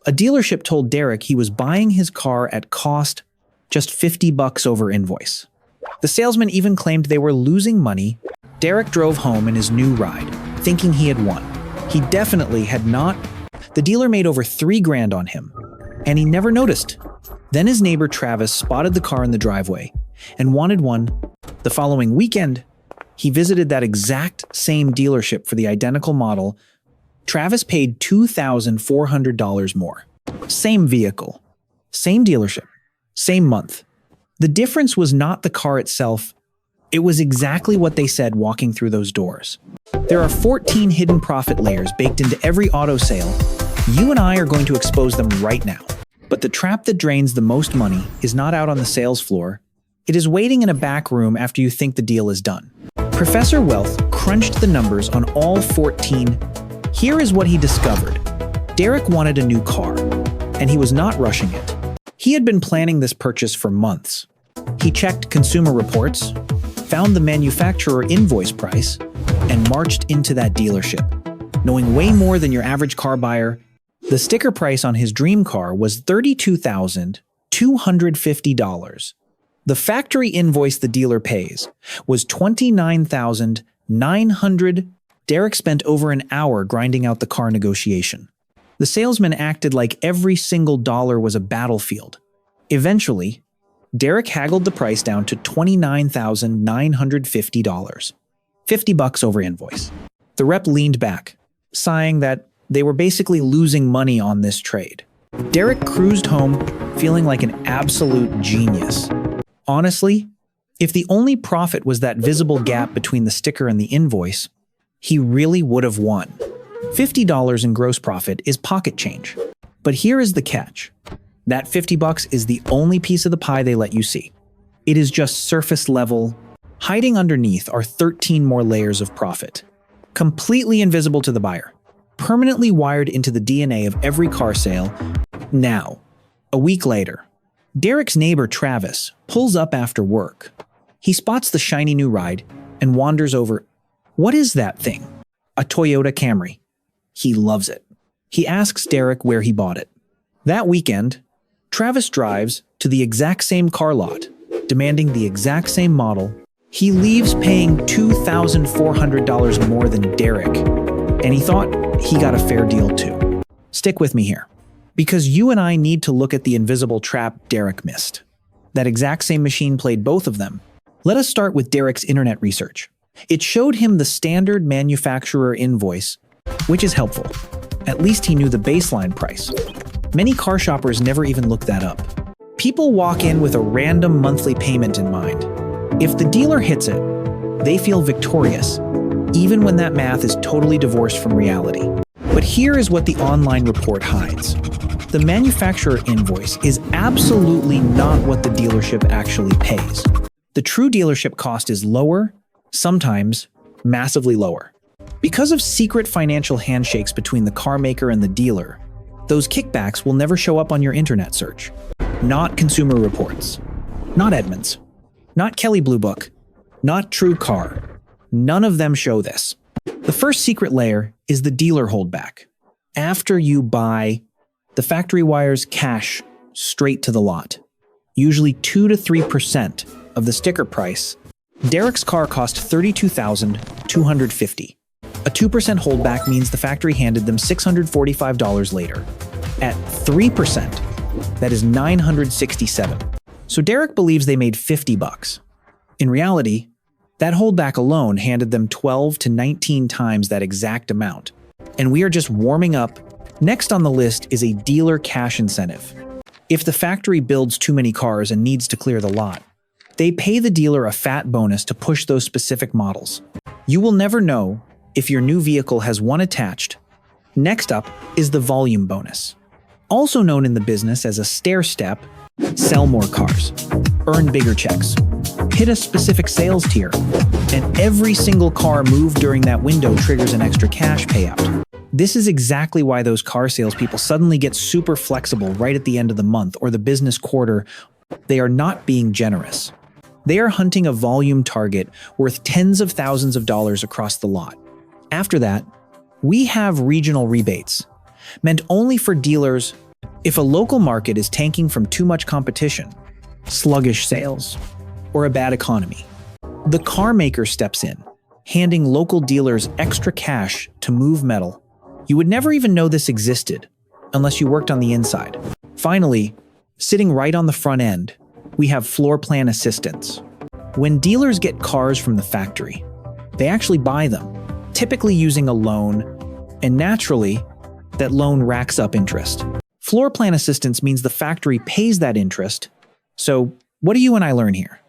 A dealership told Derek he was buying his car at cost, just $50 over invoice. The salesman even claimed they were losing money. Derek drove home in his new ride, thinking he had won. He definitely had not. The dealer made over $3,000 on him, and he never noticed. Then his neighbor Travis spotted the car in the driveway and wanted one. The following weekend, he visited that exact same dealership for the identical model. Travis paid $2,400 more. Same vehicle, same dealership, same month. The difference was not the car itself. It was exactly what they said walking through those doors. There are 14 hidden profit layers baked into every auto sale. You and I are going to expose them right now. But the trap that drains the most money is not out on the sales floor. It is waiting in a back room after you think the deal is done. Professor Wealth crunched the numbers on all 14. Here is what he discovered. Derek wanted a new car, and he was not rushing it. He had been planning this purchase for months. He checked consumer reports, found the manufacturer invoice price, and marched into that dealership, knowing way more than your average car buyer. The sticker price on his dream car was $32,250. The factory invoice the dealer pays was $29,900. Derek spent over an hour grinding out the car negotiation. The salesman acted like every single dollar was a battlefield. Eventually, Derek haggled the price down to $29,950. $50 over invoice. The rep leaned back, sighing that they were basically losing money on this trade. Derek cruised home, feeling like an absolute genius. Honestly, if the only profit was that visible gap between the sticker and the invoice, he really would have won. $50 in gross profit is pocket change. But here is the catch. That $50 is the only piece of the pie they let you see. It is just surface level. Hiding underneath are 13 more layers of profit. Completely invisible to the buyer. Permanently wired into the DNA of every car sale. Now, a week later, Derek's neighbor Travis pulls up after work. He spots the shiny new ride and wanders over. What is that thing? A Toyota Camry. He loves it. He asks Derek where he bought it. That weekend, Travis drives to the exact same car lot, demanding the exact same model. He leaves paying $2,400 more than Derek, and he thought he got a fair deal too. Stick with me here, because you and I need to look at the invisible trap Derek missed. That exact same machine played both of them. Let us start with Derek's internet research. It showed him the standard manufacturer invoice, which is helpful. At least he knew the baseline price. Many car shoppers never even look that up. People walk in with a random monthly payment in mind. If the dealer hits it, they feel victorious, even when that math is totally divorced from reality. But here is what the online report hides. The manufacturer invoice is absolutely not what the dealership actually pays. The true dealership cost is lower, sometimes massively lower. Because of secret financial handshakes between the car maker and the dealer, those kickbacks will never show up on your internet search. Not consumer reports. Not Edmunds. Not Kelley Blue Book. Not True Car. None of them show this. The first secret layer is the dealer holdback. After you buy, the factory wires cash straight to the lot. Usually 2 to 3% of the sticker price. Derek's car cost $32,250. A 2% holdback means the factory handed them $645 later. At 3%, that is $967. So Derek believes they made $50. In reality, that holdback alone handed them 12 to 19 times that exact amount. And we are just warming up. Next on the list is a dealer cash incentive. If the factory builds too many cars and needs to clear the lot, they pay the dealer a fat bonus to push those specific models. You will never know if your new vehicle has one attached. Next up is the volume bonus. Also known in the business as a stair step, sell more cars, earn bigger checks, hit a specific sales tier, and every single car moved during that window triggers an extra cash payout. This is exactly why those car salespeople suddenly get super flexible right at the end of the month or the business quarter. They are not being generous. They are hunting a volume target worth tens of thousands of dollars across the lot. After that, we have regional rebates, meant only for dealers If a local market is tanking from too much competition, sluggish sales, or a bad economy, the car maker steps in, handing local dealers extra cash to move metal. You would never even know this existed unless you worked on the inside. Finally, sitting right on the front end, we have floor plan assistance. When dealers get cars from the factory, they actually buy them, typically using a loan, and naturally, that loan racks up interest. Floor plan assistance means the factory pays that interest. So, what do you and I learn here?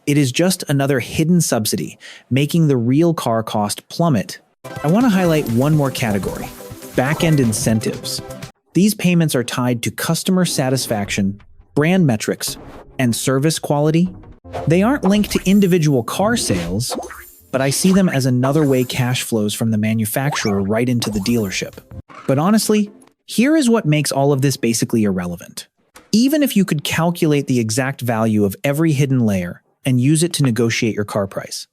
It is just another hidden subsidy, making the real car cost plummet. I want to highlight one more category: back-end incentives. These payments are tied to customer satisfaction, brand metrics, and service quality. They aren't linked to individual car sales, but I see them as another way cash flows from the manufacturer right into the dealership. But honestly, here is what makes all of this basically irrelevant. Even if you could calculate the exact value of every hidden layer and use it to negotiate your car price,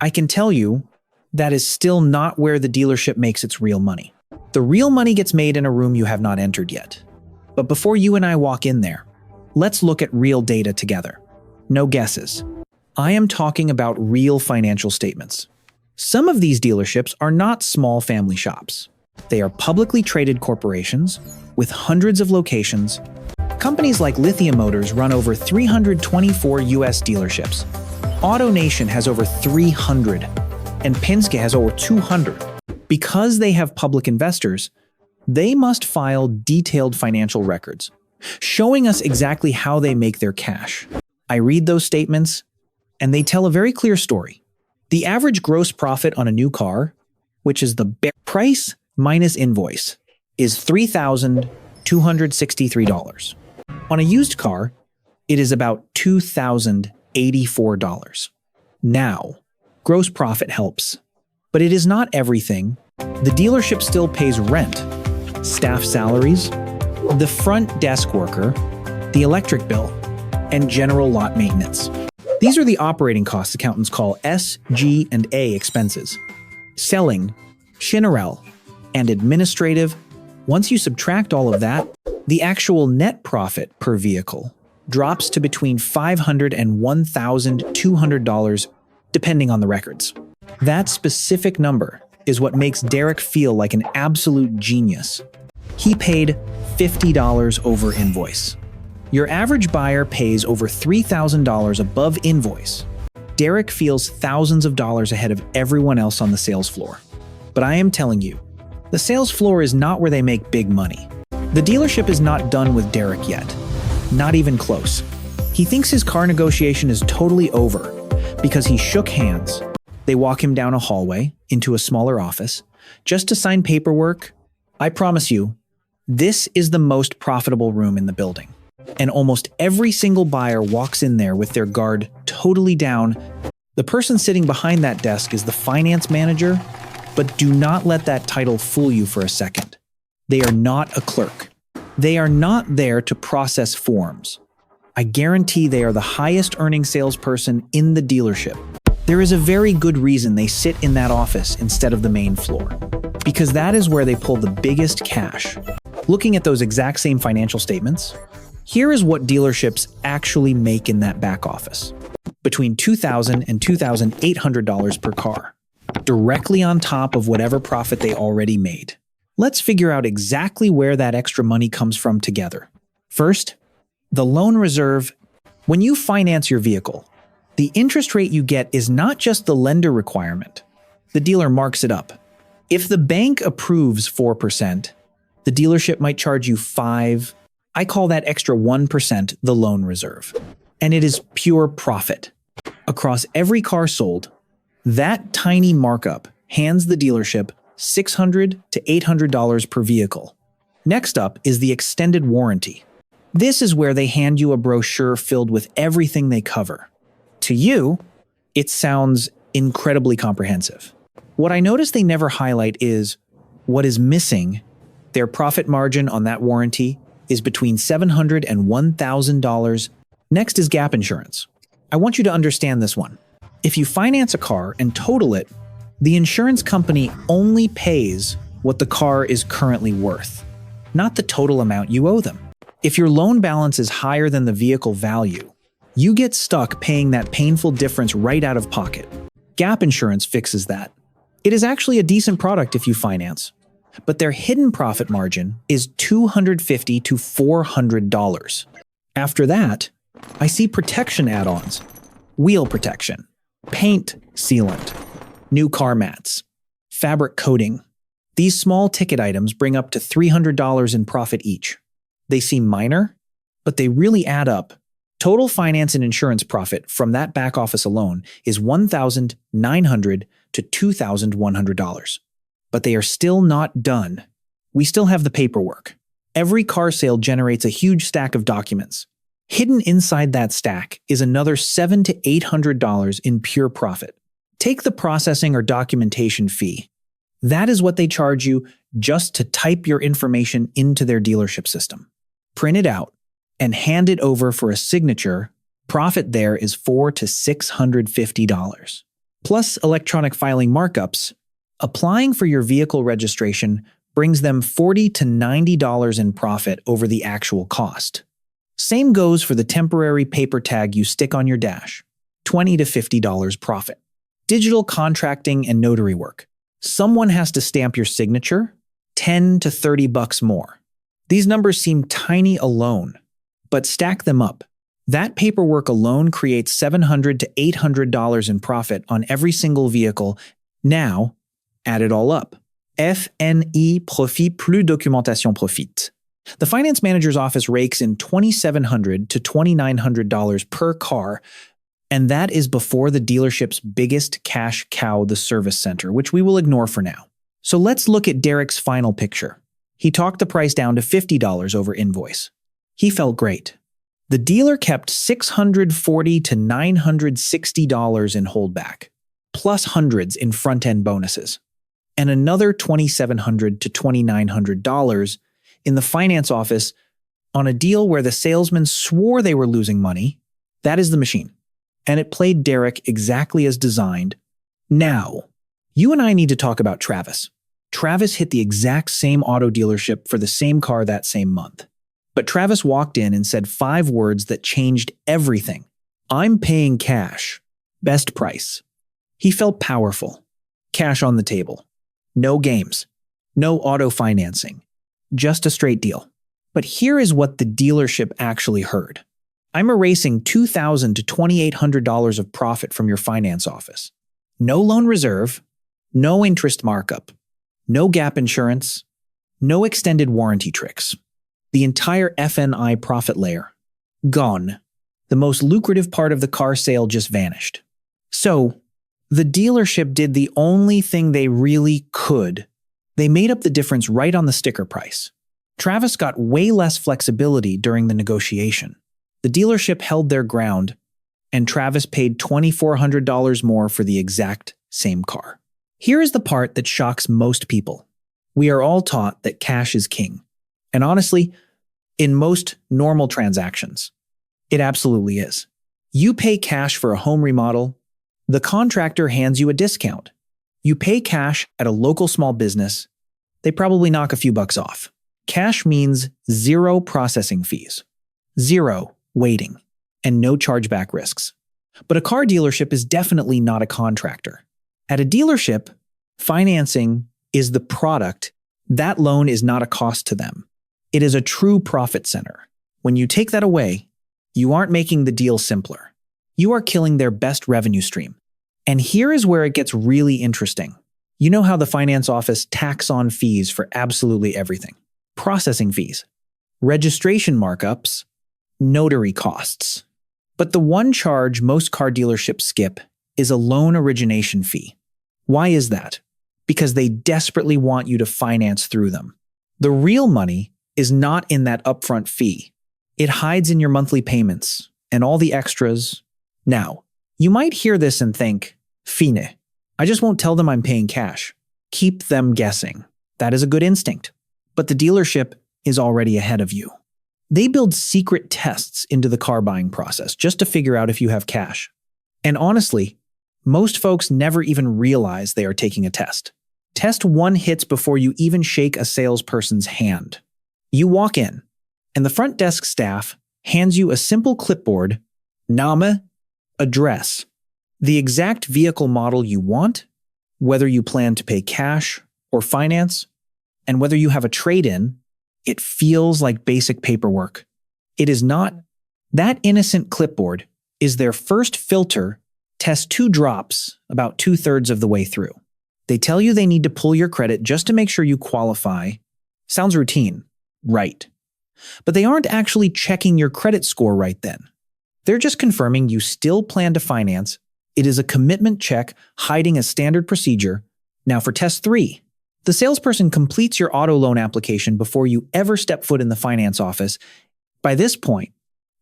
I can tell you that is still not where the dealership makes its real money. The real money gets made in a room you have not entered yet. But before you and I walk in there, let's look at real data together. No guesses. I am talking about real financial statements. Some of these dealerships are not small family shops. They are publicly traded corporations with hundreds of locations. Companies like Lithium Motors run over 324 US dealerships. AutoNation has over 300, and Penske has over 200. Because they have public investors, they must file detailed financial records, showing us exactly how they make their cash. I read those statements, and they tell a very clear story. The average gross profit on a new car, which is the price minus invoice, is $3,263. On a used car, it is about $2,084. Now, gross profit helps, but it is not everything. The dealership still pays rent, staff salaries, the front desk worker, the electric bill, and general lot maintenance. These are the operating costs accountants call SG&A expenses. Selling, Shinarel, and administrative. Once you subtract all of that, the actual net profit per vehicle drops to between $500 and $1,200, depending on the records. That specific number is what makes Derek feel like an absolute genius. He paid $50 over invoice. Your average buyer pays over $3,000 above invoice. Derek feels thousands of dollars ahead of everyone else on the sales floor. But I am telling you, the sales floor is not where they make big money. The dealership is not done with Derek yet. Not even close. He thinks his car negotiation is totally over because he shook hands. They walk him down a hallway into a smaller office just to sign paperwork. I promise you, this is the most profitable room in the building. And almost every single buyer walks in there with their guard totally down. The person sitting behind that desk is the finance manager, but do not let that title fool you for a second. They are not a clerk. They are not there to process forms. I guarantee they are the highest earning salesperson in the dealership. There is a very good reason they sit in that office instead of the main floor, because that is where they pull the biggest cash. Looking at those exact same financial statements, here is what dealerships actually make in that back office. Between $2,000 and $2,800 per car, directly on top of whatever profit they already made. Let's figure out exactly where that extra money comes from together. First, the loan reserve. When you finance your vehicle, the interest rate you get is not just the lender requirement. The dealer marks it up. If the bank approves 4%, the dealership might charge you 5%. I call that extra 1% the loan reserve. And it is pure profit. Across every car sold, that tiny markup hands the dealership $600 to $800 per vehicle. Next up is the extended warranty. This is where they hand you a brochure filled with everything they cover. To you, it sounds incredibly comprehensive. What I notice they never highlight is what is missing. Their profit margin on that warranty is between $700 and $1,000. Next is gap insurance. I want you to understand this one. If you finance a car and total it, the insurance company only pays what the car is currently worth, not the total amount you owe them. If your loan balance is higher than the vehicle value, you get stuck paying that painful difference right out of pocket. Gap insurance fixes that. It is actually a decent product if you finance, but their hidden profit margin is $250 to $400. After that, I see protection add-ons: wheel protection, paint sealant, new car mats, fabric coating. These small ticket items bring up to $300 in profit each. They seem minor, but they really add up. Total finance and insurance profit from that back office alone is $1,900 to $2,100. But they are still not done. We still have the paperwork. Every car sale generates a huge stack of documents. Hidden inside that stack is another $700 to $800 in pure profit. Take the processing or documentation fee. That is what they charge you just to type your information into their dealership system. Print it out and hand it over for a signature. Profit there is $400 to $650. Plus electronic filing markups. Applying for your vehicle registration brings them $40 to $90 in profit over the actual cost. Same goes for the temporary paper tag you stick on your dash. $20 to $50 profit. Digital contracting and notary work. Someone has to stamp your signature. $10 to $30 more. These numbers seem tiny alone, but stack them up. That paperwork alone creates $700 to $800 in profit on every single vehicle. Now, add it all up. FNI profit plus documentation profit. The finance manager's office rakes in $2,700 to $2,900 per car, and that is before the dealership's biggest cash cow, the service center, which we will ignore for now. So let's look at Derek's final picture. He talked the price down to $50 over invoice. He felt great. The dealer kept $640 to $960 in holdback, plus hundreds in front-end bonuses, and another $2,700 to $2,900 in the finance office on a deal where the salesman swore they were losing money. That is the machine. And it played Derek exactly as designed. Now, you and I need to talk about Travis. Travis hit the exact same auto dealership for the same car that same month. But Travis walked in and said 5 words that changed everything. I'm paying cash. Best price. He felt powerful. Cash on the table. No games. No auto financing. Just a straight deal. But here is what the dealership actually heard. I'm erasing $2,000 to $2,800 of profit from your finance office. No loan reserve. No interest markup. No gap insurance. No extended warranty tricks. The entire FNI profit layer. Gone. The most lucrative part of the car sale just vanished. So, the dealership did the only thing they really could. They made up the difference right on the sticker price. Travis got way less flexibility during the negotiation. The dealership held their ground, and Travis paid $2,400 more for the exact same car. Here is the part that shocks most people. We are all taught that cash is king. And honestly, in most normal transactions, it absolutely is. You pay cash for a home remodel, the contractor hands you a discount. You pay cash at a local small business, they probably knock a few bucks off. Cash means 0 processing fees, 0 waiting, and no chargeback risks. But a car dealership is definitely not a contractor. At a dealership, financing is the product. That loan is not a cost to them. It is a true profit center. When you take that away, you aren't making the deal simpler. You are killing their best revenue stream. And here is where it gets really interesting. You know how the finance office tacks on fees for absolutely everything. Processing fees, registration markups, notary costs. But the one charge most car dealerships skip is a loan origination fee. Why is that? Because they desperately want you to finance through them. The real money is not in that upfront fee. It hides in your monthly payments and all the extras. Now, you might hear this and think, fine, I just won't tell them I'm paying cash. Keep them guessing. That is a good instinct. But the dealership is already ahead of you. They build secret tests into the car buying process just to figure out if you have cash. And honestly, most folks never even realize they are taking a test. Test 1 hits before you even shake a salesperson's hand. You walk in. and the front desk staff hands you a simple clipboard, Name, address, the exact vehicle model you want, whether you plan to pay cash or finance, and whether you have a trade-in. It feels like basic paperwork. It is not. That innocent clipboard is their first filter. Test 2 drops about 2/3 of the way through. They tell you they need to pull your credit just to make sure you qualify. Sounds routine, right? But they aren't actually checking your credit score right then. They're just confirming you still plan to finance. It is a commitment check hiding a standard procedure. Now for test 3. The salesperson completes your auto loan application before you ever step foot in the finance office. By this point,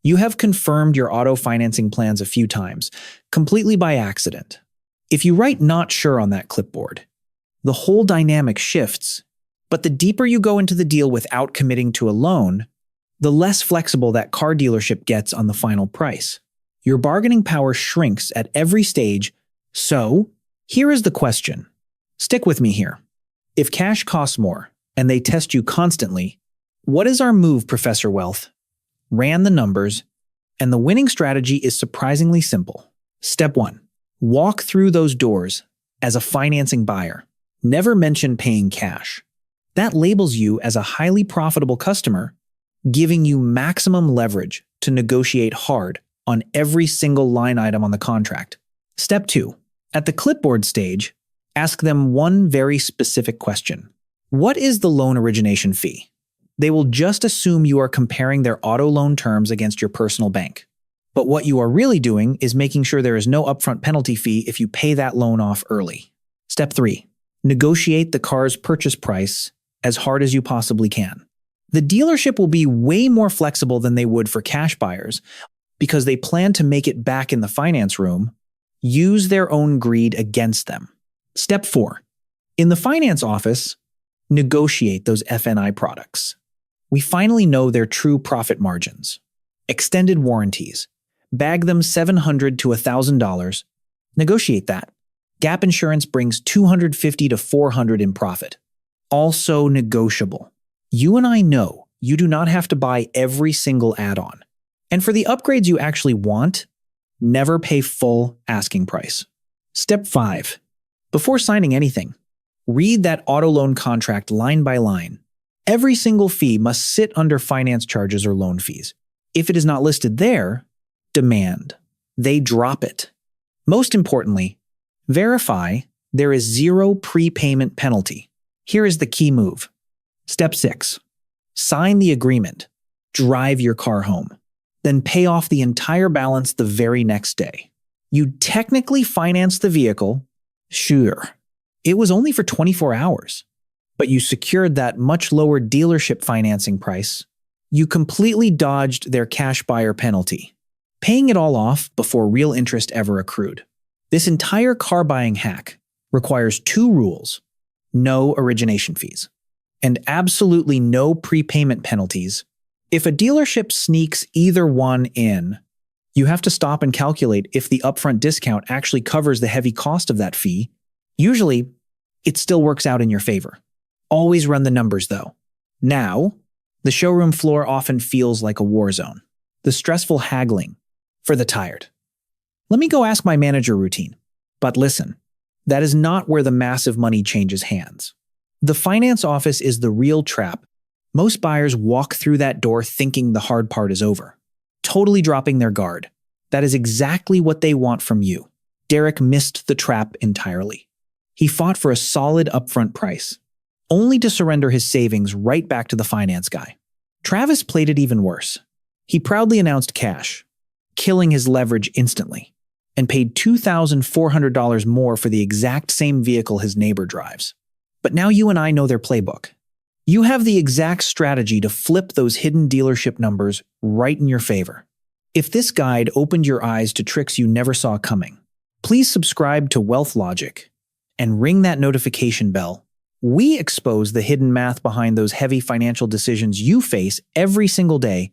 you have confirmed your auto financing plans a few times, completely by accident. If you write "not sure" on that clipboard, the whole dynamic shifts. But the deeper you go into the deal without committing to a loan, the less flexible that car dealership gets on the final price. Your bargaining power shrinks at every stage. So, here is the question. Stick with me here. If cash costs more, and they test you constantly, what is our move, Professor Wealth? Ran the numbers, and the winning strategy is surprisingly simple. Step 1. Walk through those doors as a financing buyer. Never mention paying cash. That labels you as a highly profitable customer, giving you maximum leverage to negotiate hard on every single line item on the contract. Step 2. At the clipboard stage, ask them one very specific question. What is the loan origination fee? They will just assume you are comparing their auto loan terms against your personal bank. But what you are really doing is making sure there is no upfront penalty fee if you pay that loan off early. Step 3. Negotiate the car's purchase price as hard as you possibly can. The dealership will be way more flexible than they would for cash buyers because they plan to make it back in the finance room. Use their own greed against them. Step 4. In the finance office, negotiate those F&I products. We finally know their true profit margins. Extended warranties. Bag them $700 to $1,000. Negotiate that. Gap insurance brings $250 to $400 in profit. Also negotiable. You and I know you do not have to buy every single add-on. And for the upgrades you actually want, never pay full asking price. Step 5. Before signing anything, read that auto loan contract line by line. Every single fee must sit under finance charges or loan fees. If it is not listed there, demand. They drop it. Most importantly, verify there is zero prepayment penalty. Here is the key move. Step 6. Sign the agreement. Drive your car home. Then pay off the entire balance the very next day. You technically financed the vehicle. Sure, it was only for 24 hours, but you secured that much lower dealership financing price. You completely dodged their cash buyer penalty, paying it all off before real interest ever accrued. This entire car buying hack requires 2 rules: no origination fees, and absolutely no prepayment penalties. If a dealership sneaks either one in, you have to stop and calculate if the upfront discount actually covers the heavy cost of that fee. Usually, it still works out in your favor. Always run the numbers, though. Now, the showroom floor often feels like a war zone. The stressful haggling for the tired. Let me go ask my manager routine. But listen, that is not where the massive money changes hands. The finance office is the real trap. Most buyers walk through that door thinking the hard part is over, totally dropping their guard. That is exactly what they want from you. Derek missed the trap entirely. He fought for a solid upfront price, only to surrender his savings right back to the finance guy. Travis played it even worse. He proudly announced cash, killing his leverage instantly, and paid $2,400 more for the exact same vehicle his neighbor drives. But now you and I know their playbook. You have the exact strategy to flip those hidden dealership numbers right in your favor. If this guide opened your eyes to tricks you never saw coming, please subscribe to Wealth Logic and ring that notification bell. We expose the hidden math behind those heavy financial decisions you face every single day